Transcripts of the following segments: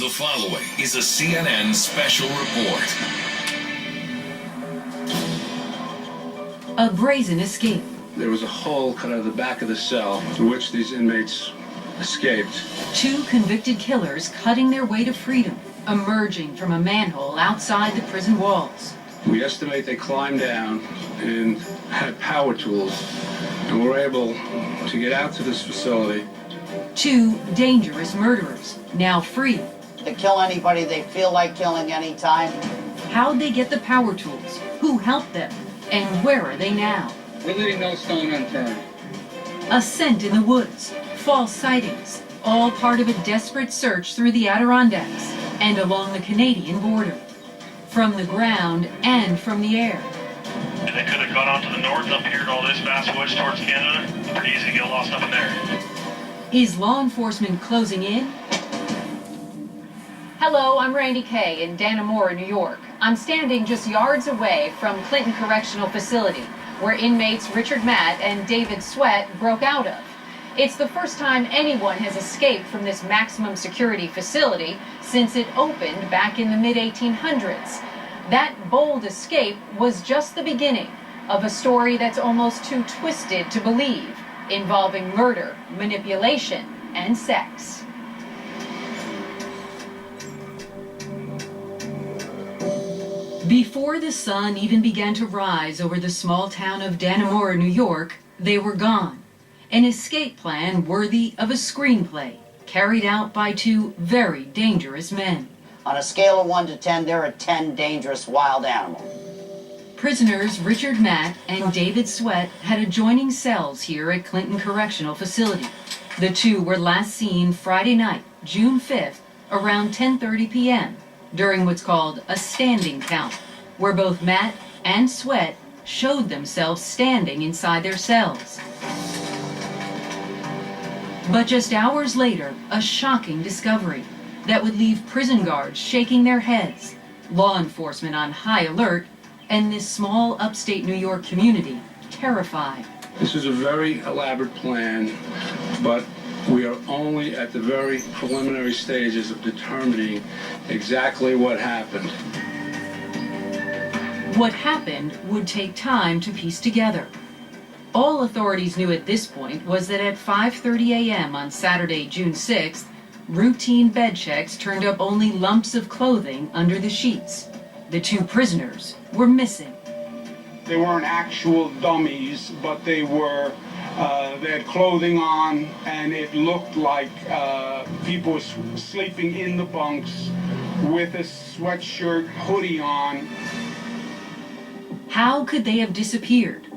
The following is a CNN special report. A brazen escape. There was a hole cut out of the back of the cell through which these inmates escaped. Two convicted killers cutting their way to freedom, emerging from a manhole outside the prison walls. We estimate they climbed down and had power tools and were able to get out to this facility. Two dangerous murderers, now free. To kill anybody they feel like killing anytime. How'd they get the power tools? Who helped them? And where are they now? We're leaving no stone unturned. A scent in the woods, false sightings, all part of a desperate search through the Adirondacks and along the Canadian border. From the ground and from the air. And they could have gone on to the north up here to all this vast woods towards Canada. Pretty easy to get lost up in there. Is law enforcement closing in? Hello, I'm Randy Kay in Dannemora, New York. I'm standing just yards away from Clinton Correctional Facility, where inmates Richard Matt and David Sweat broke out of. It's the first time anyone has escaped from this maximum security facility since it opened back in the mid-1800s. That bold escape was just the beginning of a story that's almost too twisted to believe, involving murder, manipulation, and sex. Before the sun even began to rise over the small town of Dannemora, New York, they were gone. An escape plan worthy of a screenplay, carried out by two very dangerous men. On a scale of 1 to 10, they're a 10 dangerous wild animal. Prisoners Richard Matt and David Sweat had adjoining cells here at Clinton Correctional Facility. The two were last seen Friday night, June 5th, around 10:30 p.m., during what's called a standing count, where both Matt and Sweat showed themselves standing inside their cells. But just hours later, a shocking discovery that would leave prison guards shaking their heads, law enforcement on high alert, and this small upstate New York community terrified. This is a very elaborate plan, but we are only at the very preliminary stages of determining exactly what happened. What happened would take time to piece together. All authorities knew at this point was that at 5:30 a.m. on Saturday, June 6th, routine bed checks turned up only lumps of clothing under the sheets. The two prisoners were missing. They weren't actual dummies, but they had clothing on, and it looked like people were sleeping in the bunks with a sweatshirt, hoodie on. How could they have disappeared?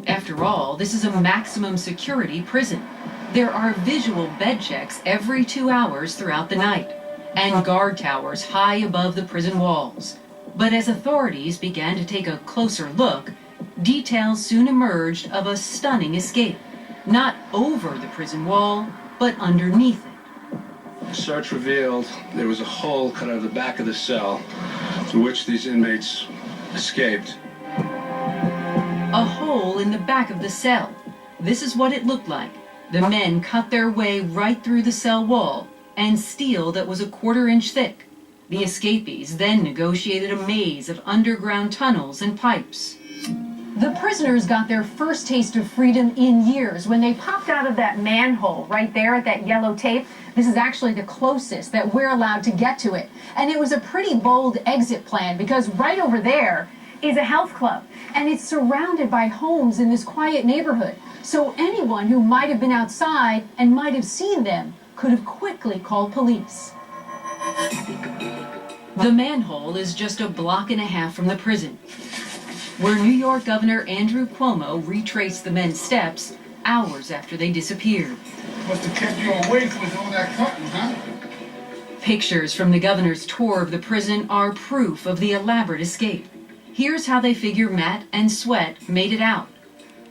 After all, this is a maximum security prison. There are visual bed checks every 2 hours throughout the night, and guard towers high above the prison walls. But as authorities began to take a closer look, details soon emerged of a stunning escape, not over the prison wall, but underneath it. Search revealed there was a hole cut out of the back of the cell through which these inmates escaped. A hole in the back of the cell. This is what it looked like. The men cut their way right through the cell wall, and steel that was a 1/4 inch thick. The escapees then negotiated a maze of underground tunnels and pipes. The prisoners got their first taste of freedom in years when they popped out of that manhole right there at that yellow tape. This is actually the closest that we're allowed to get to it. And it was a pretty bold exit plan because right over there is a health club, and it's surrounded by homes in this quiet neighborhood. So anyone who might have been outside and might have seen them could have quickly called police. The manhole is just a block and a half from the prison, where New York Governor Andrew Cuomo retraced the men's steps hours after they disappeared. Must have kept you awake with all that cutting, huh? Pictures from the governor's tour of the prison are proof of the elaborate escape. Here's how they figure Matt and Sweat made it out.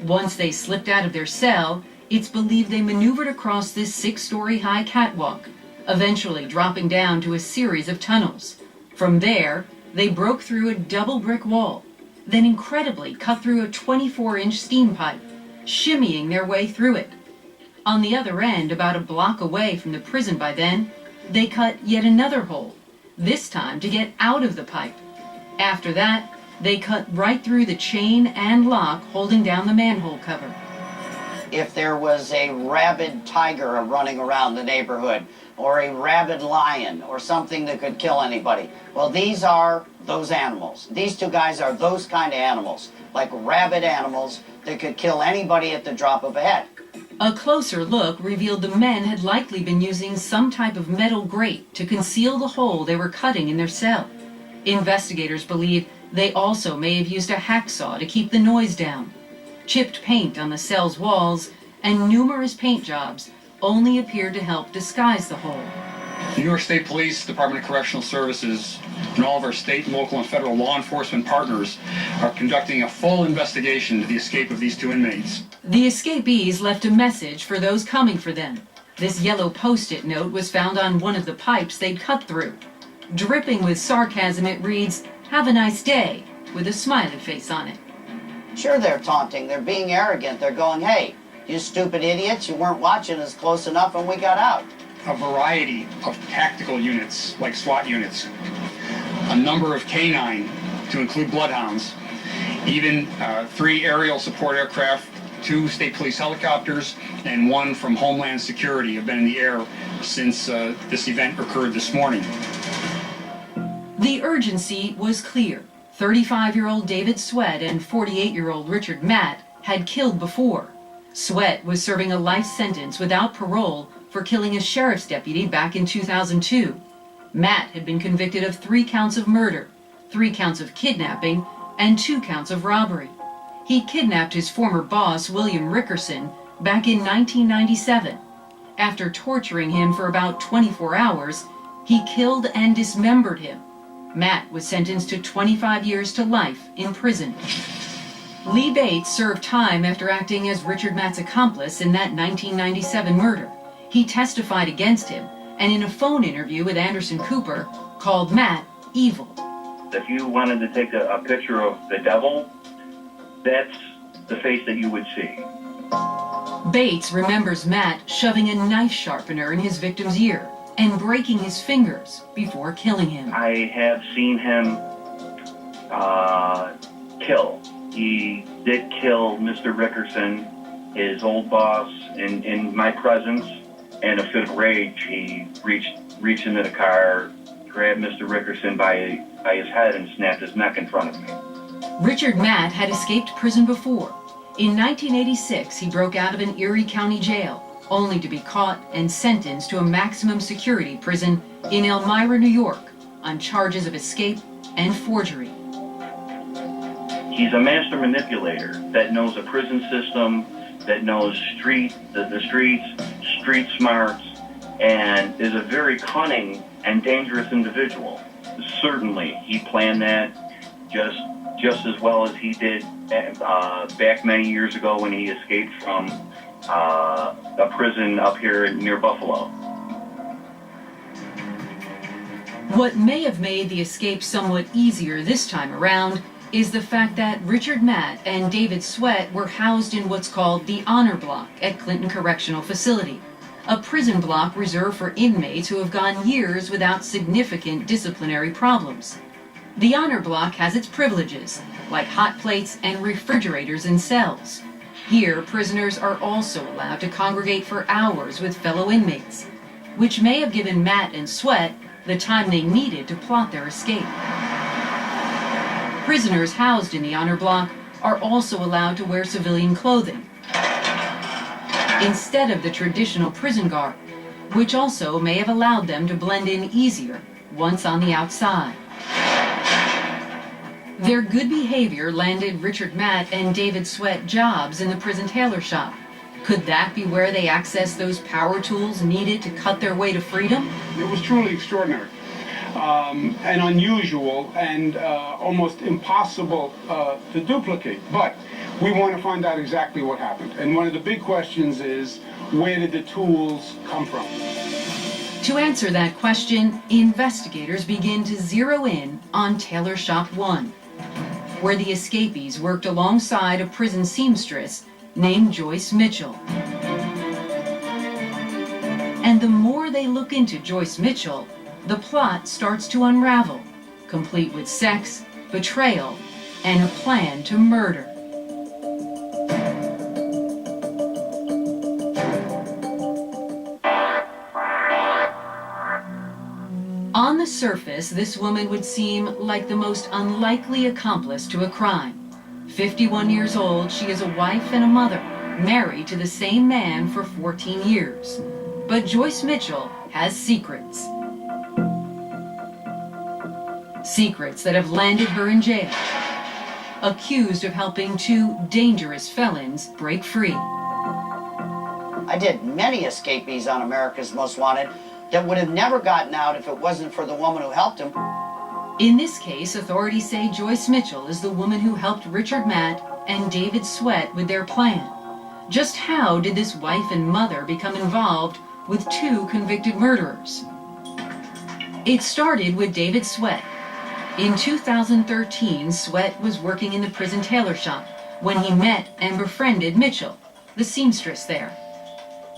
Once they slipped out of their cell, it's believed they maneuvered across this 6-story high catwalk, eventually dropping down to a series of tunnels. From there, they broke through a double brick wall, then incredibly cut through a 24-inch steam pipe, shimmying their way through it. On the other end, about a block away from the prison by then, They cut yet another hole, this time to get out of the pipe. After that, they cut right through the chain and lock holding down the manhole cover. If there was a rabid tiger running around the neighborhood, or a rabid lion, or something that could kill anybody, well, these are those animals. These two guys are those kind of animals, like rabid animals that could kill anybody at the drop of a hat. A closer look revealed the men had likely been using some type of metal grate to conceal the hole they were cutting in their cell. Investigators believe they also may have used a hacksaw to keep the noise down. Chipped paint on the cell's walls and numerous paint jobs only appeared to help disguise the hole. New York State Police, Department of Correctional Services, and all of our state, local, and federal law enforcement partners are conducting a full investigation into the escape of these two inmates. The escapees left a message for those coming for them. This yellow Post-it note was found on one of the pipes they'd cut through. Dripping with sarcasm, it reads, "Have a nice day," with a smiley face on it. Sure, they're taunting. They're being arrogant. They're going, hey, you stupid idiots, you weren't watching us close enough and we got out. A variety of tactical units, like SWAT units, a number of K-9 to include bloodhounds, even 3 aerial support aircraft, 2 state police helicopters, and 1 from Homeland Security have been in the air since this event occurred this morning. The urgency was clear. 35-year-old David Sweat and 48-year-old Richard Matt had killed before. Sweat was serving a life sentence without parole for killing a sheriff's deputy back in 2002. Matt had been convicted of 3 counts of murder, 3 counts of kidnapping, and 2 counts of robbery. He kidnapped his former boss, William Rickerson, back in 1997. After torturing him for about 24 hours, he killed and dismembered him. Matt was sentenced to 25 years to life in prison. Lee Bates served time after acting as Richard Matt's accomplice in that 1997 murder. He testified against him, and in a phone interview with Anderson Cooper, called Matt evil. If you wanted to take a picture of the devil, that's the face that you would see. Bates remembers Matt shoving a knife sharpener in his victim's ear and breaking his fingers before killing him. I have seen him kill. He did kill Mr. Rickerson, his old boss, in my presence. In a fit of rage, he reached into the car, grabbed Mr. Rickerson by his head and snapped his neck in front of me. Richard Matt had escaped prison before. In 1986, he broke out of an Erie County jail, only to be caught and sentenced to a maximum security prison in Elmira, New York, on charges of escape and forgery. He's a master manipulator that knows a prison system, that knows the streets, street smarts, and is a very cunning and dangerous individual. Certainly, he planned that just as well as he did back many years ago when he escaped from a prison up here near Buffalo. What may have made the escape somewhat easier this time around is the fact that Richard Matt and David Sweat were housed in what's called the Honor Block at Clinton Correctional Facility, a prison block reserved for inmates who have gone years without significant disciplinary problems. The Honor Block has its privileges, like hot plates and refrigerators in cells. Here, prisoners are also allowed to congregate for hours with fellow inmates, which may have given Matt and Sweat the time they needed to plot their escape. Prisoners housed in the Honor Block are also allowed to wear civilian clothing, instead of the traditional prison garb, which also may have allowed them to blend in easier once on the outside. Their good behavior landed Richard Matt and David Sweat jobs in the prison tailor shop. Could that be where they accessed those power tools needed to cut their way to freedom? It was truly extraordinary and unusual and almost impossible to duplicate. But we want to find out exactly what happened. And one of the big questions is, where did the tools come from? To answer that question, investigators begin to zero in on Tailor Shop 1, where the escapees worked alongside a prison seamstress named Joyce Mitchell. And the more they look into Joyce Mitchell, the plot starts to unravel, complete with sex, betrayal, and a plan to murder. On the surface, this woman would seem like the most unlikely accomplice to a crime. 51 years old, she is a wife and a mother, married to the same man for 14 years. But Joyce Mitchell has secrets. Secrets that have landed her in jail, accused of helping two dangerous felons break free. I did many escapees on America's Most Wanted that would have never gotten out if it wasn't for the woman who helped him. In this case, authorities say Joyce Mitchell is the woman who helped Richard Matt and David Sweat with their plan. Just how did this wife and mother become involved with two convicted murderers? It started with David Sweat. In 2013, Sweat was working in the prison tailor shop when he met and befriended Mitchell, the seamstress there.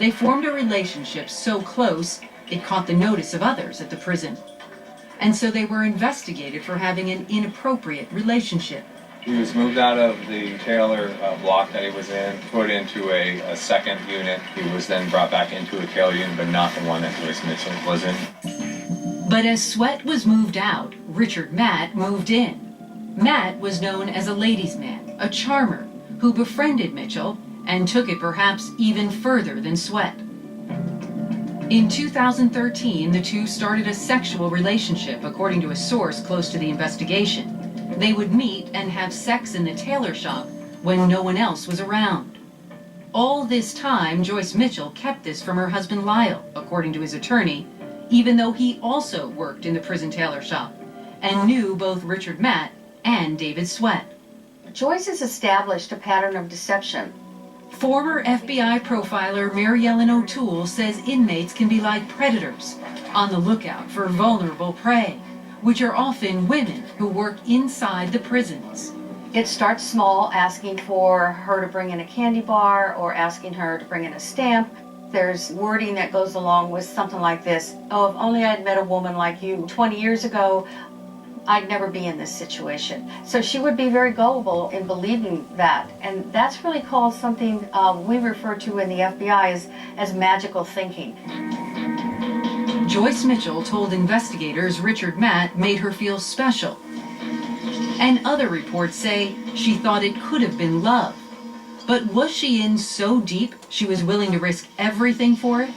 They formed a relationship so close it caught the notice of others at the prison. And so they were investigated for having an inappropriate relationship. He was moved out of the tailor block that he was in, put into a second unit. He was then brought back into a tailor unit, but not the one that Joyce Mitchell was in. But as Sweat was moved out, Richard Matt moved in. Matt was known as a ladies' man, a charmer, who befriended Mitchell and took it perhaps even further than Sweat. In 2013, the two started a sexual relationship, according to a source close to the investigation. They would meet and have sex in the tailor shop when no one else was around. All this time, Joyce Mitchell kept this from her husband Lyle, according to his attorney, even though he also worked in the prison tailor shop and knew both Richard Matt and David Sweat. Joyce has established a pattern of deception. Former FBI profiler Mary Ellen O'Toole says inmates can be like predators, on the lookout for vulnerable prey, which are often women who work inside the prisons. It starts small, asking for her to bring in a candy bar or asking her to bring in a stamp. There's wording that goes along with something like this: oh, if only I'd met a woman like you 20 years ago, I'd never be in this situation. So she would be very gullible in believing that. And that's really called something we refer to in the FBI as magical thinking. Joyce Mitchell told investigators Richard Matt made her feel special. And other reports say she thought it could have been love. But was she in so deep she was willing to risk everything for it?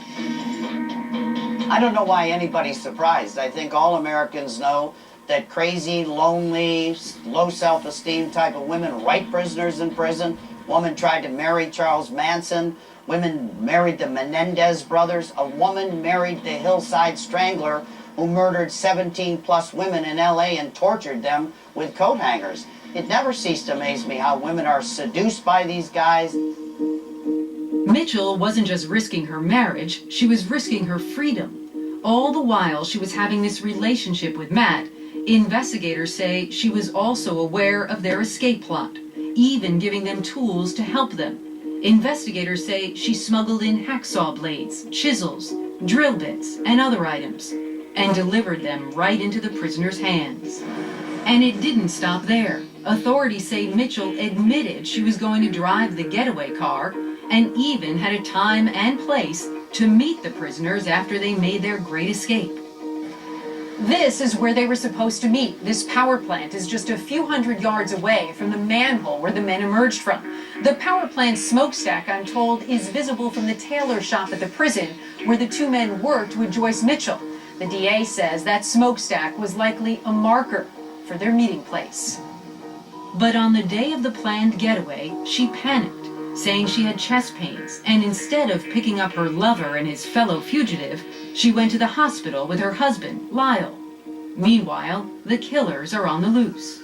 I don't know why anybody's surprised. I think all Americans know that crazy, lonely, low self-esteem type of women write prisoners in prison. Woman tried to marry Charles Manson. Women married the Menendez brothers. A woman married the Hillside Strangler who murdered 17 plus women in LA and tortured them with coat hangers. It never ceased to amaze me how women are seduced by these guys. Mitchell wasn't just risking her marriage, she was risking her freedom. All the while she was having this relationship with Matt, investigators say she was also aware of their escape plot, even giving them tools to help them. Investigators say she smuggled in hacksaw blades, chisels, drill bits, and other items, and delivered them right into the prisoner's hands. And it didn't stop there. Authorities say Mitchell admitted she was going to drive the getaway car and even had a time and place to meet the prisoners after they made their great escape. This is where they were supposed to meet. This power plant is just a few hundred yards away from the manhole where the men emerged from. The power plant's smokestack, I'm told, is visible from the tailor shop at the prison where the two men worked with Joyce Mitchell. The DA says that smokestack was likely a marker for their meeting place. But on the day of the planned getaway, she panicked, saying she had chest pains, and instead of picking up her lover and his fellow fugitive, she went to the hospital with her husband, Lyle. Meanwhile, the killers are on the loose.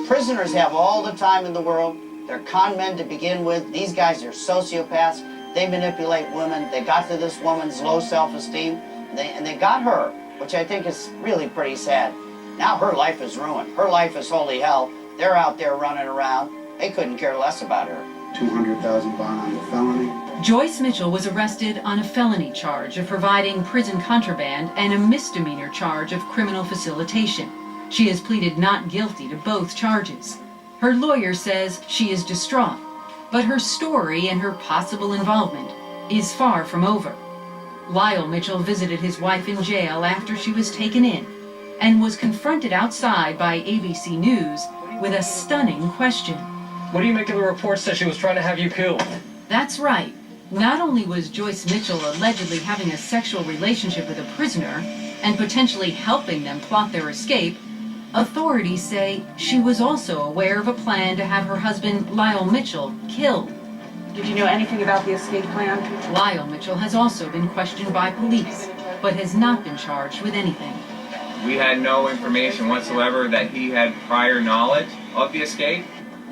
Prisoners have all the time in the world. They're con men to begin with. These guys are sociopaths. They manipulate women. They got to this woman's low self-esteem, and they got her, which I think is really pretty sad. Now her life is ruined. Her life is holy hell. They're out there running around. They couldn't care less about her. 200,000 bond on the felony. Joyce Mitchell was arrested on a felony charge of providing prison contraband and a misdemeanor charge of criminal facilitation. She has pleaded not guilty to both charges. Her lawyer says she is distraught, but her story and her possible involvement is far from over. Lyle Mitchell visited his wife in jail after she was taken in and was confronted outside by ABC News with a stunning question. What do you make of the reports that she was trying to have you killed? That's right. Not only was Joyce Mitchell allegedly having a sexual relationship with a prisoner and potentially helping them plot their escape, authorities say she was also aware of a plan to have her husband, Lyle Mitchell, killed. Did you know anything about the escape plan? Lyle Mitchell has also been questioned by police, but has not been charged with anything. We had no information whatsoever that he had prior knowledge of the escape,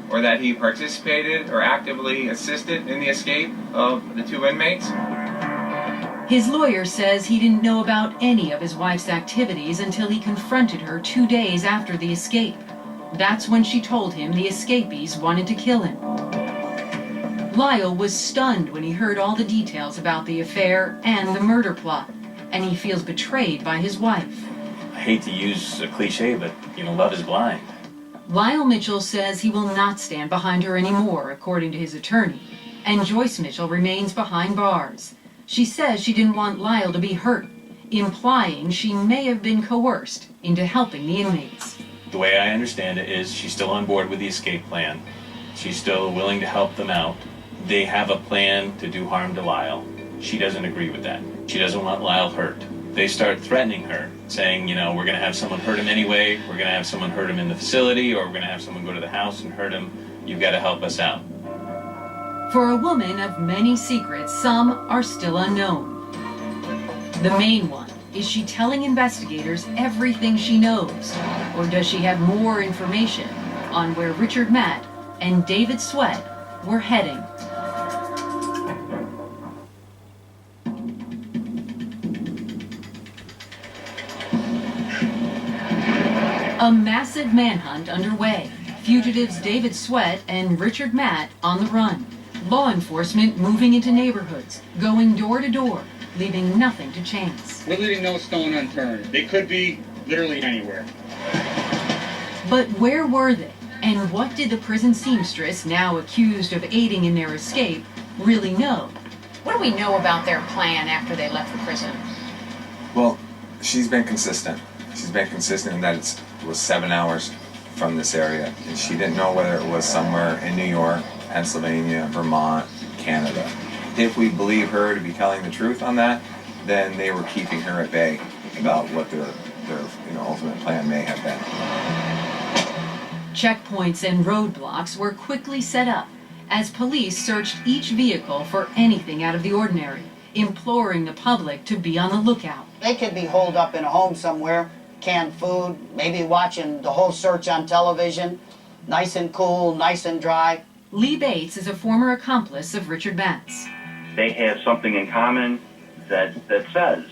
or that he participated or actively assisted in the escape of the two inmates. His lawyer says he didn't know about any of his wife's activities until he confronted her 2 days after the escape. That's when she told him the escapees wanted to kill him. Lyle was stunned when he heard all the details about the affair and the murder plot, and he feels betrayed by his wife. I hate to use a cliche, but, love is blind. Lyle Mitchell says he will not stand behind her anymore, according to his attorney, and Joyce Mitchell remains behind bars. She says she didn't want Lyle to be hurt, implying she may have been coerced into helping the inmates. The way I understand it is she's still on board with the escape plan. She's still willing to help them out. They have a plan to do harm to Lyle. She doesn't agree with that. She doesn't want Lyle hurt. They start threatening her, saying, we're going to have someone hurt him anyway, we're going to have someone hurt him in the facility, or we're going to have someone go to the house and hurt him. You've got to help us out. For a woman of many secrets, some are still unknown. The main one, is she telling investigators everything she knows? Or does she have more information on where Richard Matt and David Sweat were heading? A massive manhunt underway. Fugitives David Sweat and Richard Matt on the run. Law enforcement moving into neighborhoods, going door to door, leaving nothing to chance. We're leaving no stone unturned. They could be literally anywhere. But where were they? And what did the prison seamstress, now accused of aiding in their escape, really know? What do we know about their plan after they left the prison? Well, she's been consistent. She's been consistent in that it was 7 hours from this area, and she didn't know whether it was somewhere in New York, Pennsylvania, Vermont, Canada. If we believe her to be telling the truth on that, then they were keeping her at bay about what their ultimate plan may have been. Checkpoints and roadblocks were quickly set up as police searched each vehicle for anything out of the ordinary, imploring the public to be on the lookout. They could be holed up in a home somewhere, canned food, maybe watching the whole search on television, nice and cool, nice and dry. Lee Bates is a former accomplice of Richard Matt's. They have something in common that says,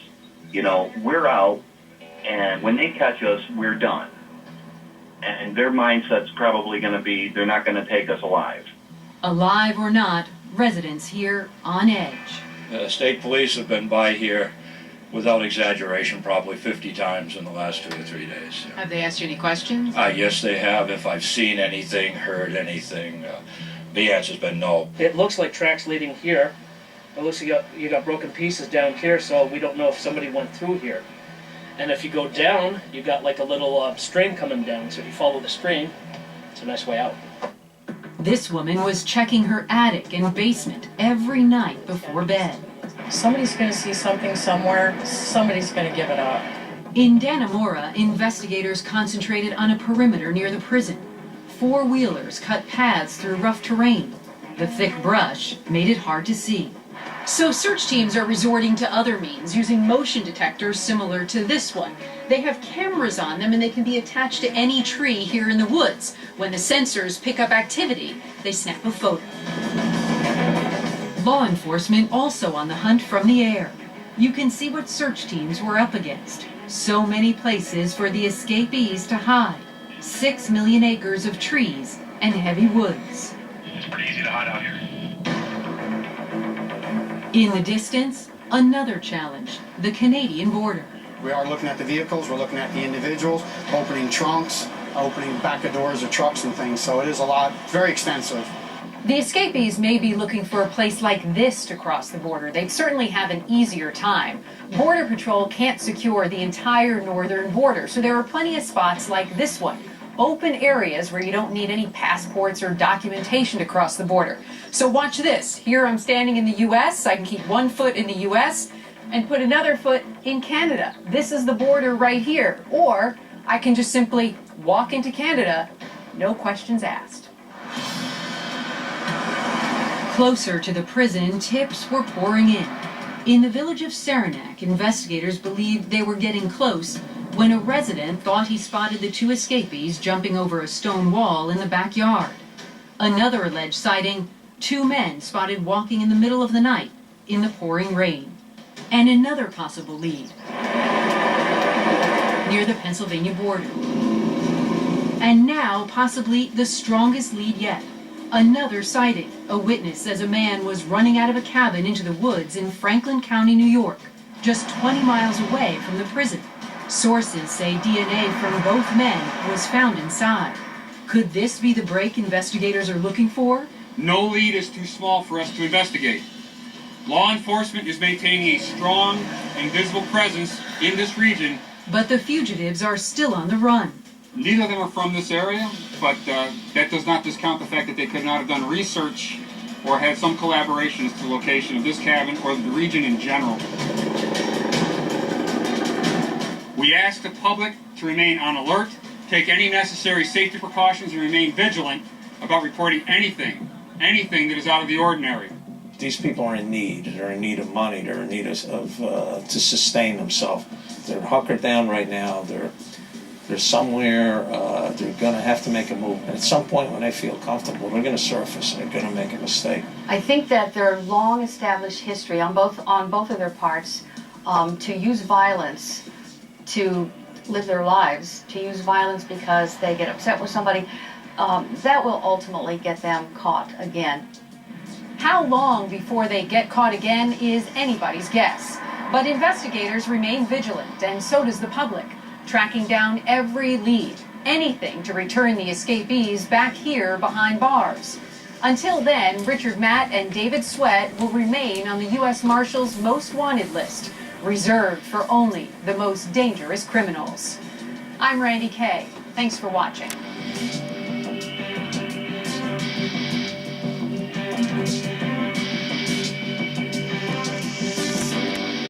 we're out, and when they catch us, we're done. And their mindset's probably going to be, they're not going to take us alive. Alive or not, residents here on edge. State police have been by here, without exaggeration, probably 50 times in the last 2 or 3 days. Have they asked you any questions? Yes, they have. If I've seen anything, heard anything, the answer's been no. It looks like tracks leading here. It looks like you got broken pieces down here, so we don't know if somebody went through here. And if you go down, you got like a little stream coming down, so if you follow the stream, it's a nice way out. This woman was checking her attic and basement every night before bed. Somebody's going to see something somewhere. Somebody's going to give it up. In Dannemora, investigators concentrated on a perimeter near the prison. Four-wheelers cut paths through rough terrain. The thick brush made it hard to see. So search teams are resorting to other means, using motion detectors similar to this one. They have cameras on them and they can be attached to any tree here in the woods. When the sensors pick up activity, they snap a photo. Law enforcement also on the hunt from the air. You can see what search teams were up against. So many places for the escapees to hide. 6 million acres of trees and heavy woods. It's pretty easy to hide out here. In the distance, another challenge, the Canadian border. We are looking at the vehicles, we're looking at the individuals, opening trunks, opening back of doors of trucks and things, so it is a lot, very extensive. The escapees may be looking for a place like this to cross the border. They'd certainly have an easier time. Border Patrol can't secure the entire northern border, so there are plenty of spots like this one. Open areas where you don't need any passports or documentation to cross the border. So watch this. Here I'm standing in the US. I can keep one foot in the US and put another foot in Canada. This is the border right here. Or I can just simply walk into Canada, no questions asked. Closer to the prison, tips were pouring in. In the village of Saranac, investigators believed they were getting close when a resident thought he spotted the two escapees jumping over a stone wall in the backyard. Another alleged sighting, two men spotted walking in the middle of the night in the pouring rain. And another possible lead, near the Pennsylvania border. And now, possibly the strongest lead yet. Another sighting. A witness says a man was running out of a cabin into the woods in Franklin County, New York, just 20 miles away from the prison. Sources say DNA from both men was found inside. Could this be the break investigators are looking for? No lead is too small for us to investigate. Law enforcement is maintaining a strong and visible presence in this region. But the fugitives are still on the run. Neither of them are from this area, but that does not discount the fact that they could not have done research or had some collaboration as to the location of this cabin or the region in general. We ask the public to remain on alert, take any necessary safety precautions, and remain vigilant about reporting anything that is out of the ordinary. These people are in need. They're in need of money. They're in need of to sustain themselves. They're hunkered down right now. They're somewhere, they're going to have to make a move. And at some point when they feel comfortable, they're going to surface and they're going to make a mistake. I think that their long established history on both of their parts to use violence to live their lives, to use violence because they get upset with somebody, that will ultimately get them caught again. How long before they get caught again is anybody's guess. But investigators remain vigilant, and so does the public, tracking down every lead, anything to return the escapees back here behind bars. Until then, Richard Matt and David Sweat will remain on the U.S. Marshals Most Wanted list, reserved for only the most dangerous criminals. I'm Randy Kay. Thanks for watching.